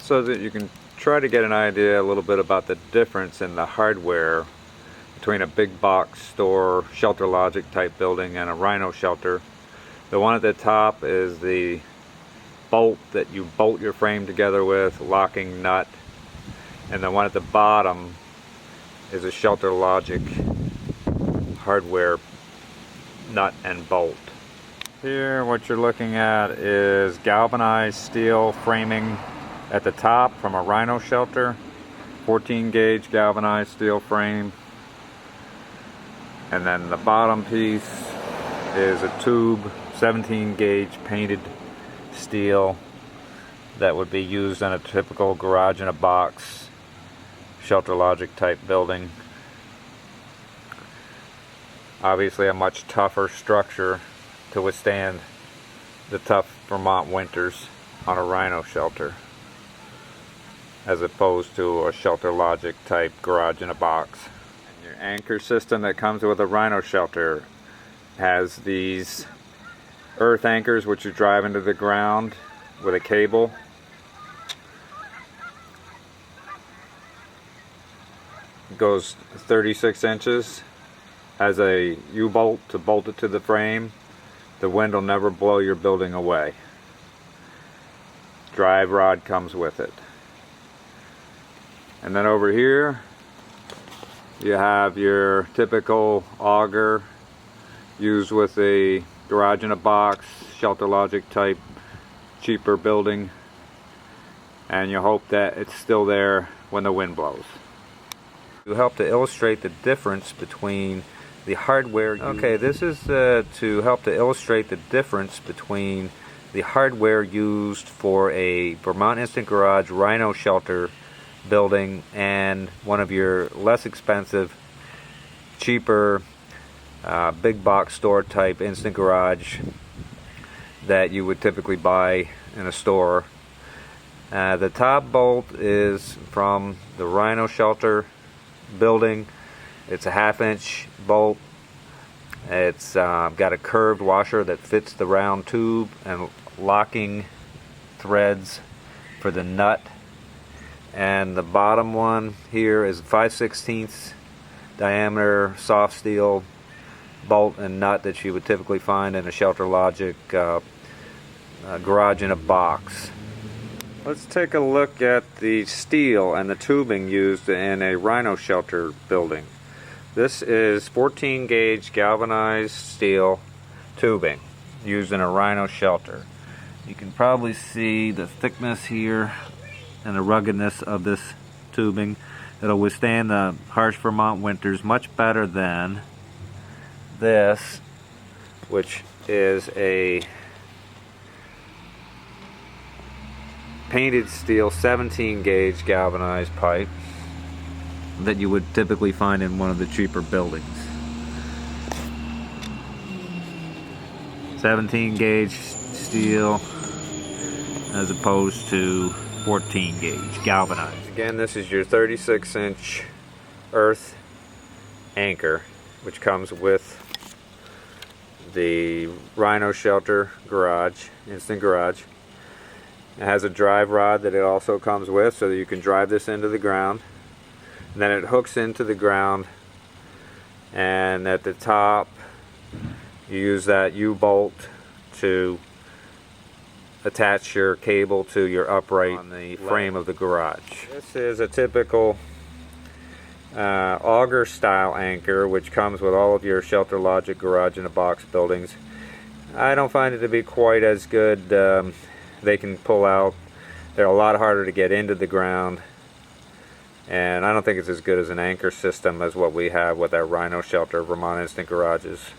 so that you can try to get an idea a little bit about the difference in the hardware between a big box store shelter logic type building and a Rhino shelter. The one at the top is the bolt that you bolt your frame together with, locking nut, and the one at the bottom is a shelter logic hardware nut and bolt. Here what you're looking at is galvanized steel framing at the top from a Rhino shelter, 14 gauge galvanized steel frame, and then the bottom piece is a tube 17 gauge painted steel that would be used in a typical garage in a box shelter logic type building. Obviously a much tougher structure to withstand the tough Vermont winters on a Rhino shelter, as opposed to a shelter logic type garage in a box. And your anchor system that comes with a Rhino shelter has these earth anchors which you drive into the ground with a cable. It goes 36 inches, has a U-bolt to bolt it to the frame. The wind will never blow your building away. Drive rod comes with it. And then over here you have your typical auger used with a garage in a box shelter logic type cheaper building, and you hope that it's still there when the wind blows. To help to illustrate the difference between the hardware this is to help to illustrate the difference between the hardware used for a Vermont Instant Garage Rhino shelter building and one of your less expensive, cheaper big box store type instant garage that you would typically buy in a store. The top bolt is from the Rhino shelter building. It's a 1/2 inch bolt. It's got a curved washer that fits the round tube and locking threads for the nut. And the bottom one here is 5/16 diameter soft steel bolt and nut that you would typically find in a shelter logic garage in a box. Let's take a look at the steel and the tubing used in a Rhino shelter building. This is 14 gauge galvanized steel tubing used in a Rhino shelter. You can probably see the thickness here and the ruggedness of this tubing. It'll withstand the harsh Vermont winters much better than this, which is a painted steel 17 gauge galvanized pipe that you would typically find in one of the cheaper buildings. 17 gauge steel as opposed to 14 gauge galvanized. Again, this is your 36 inch earth anchor, which comes with the Rhino shelter garage, instant garage. It has a drive rod that it also comes with so that you can drive this into the ground. And then it hooks into the ground, and at the top you use that U-bolt to attach your cable to your upright on the frame of the garage. This is a typical auger style anchor which comes with all of your shelter logic garage in a box buildings. I don't find it to be quite as good. They can pull out. They're a lot harder to get into the ground, and I don't think it's as good as an anchor system as what we have with our Rhino shelter Vermont Instant Garages.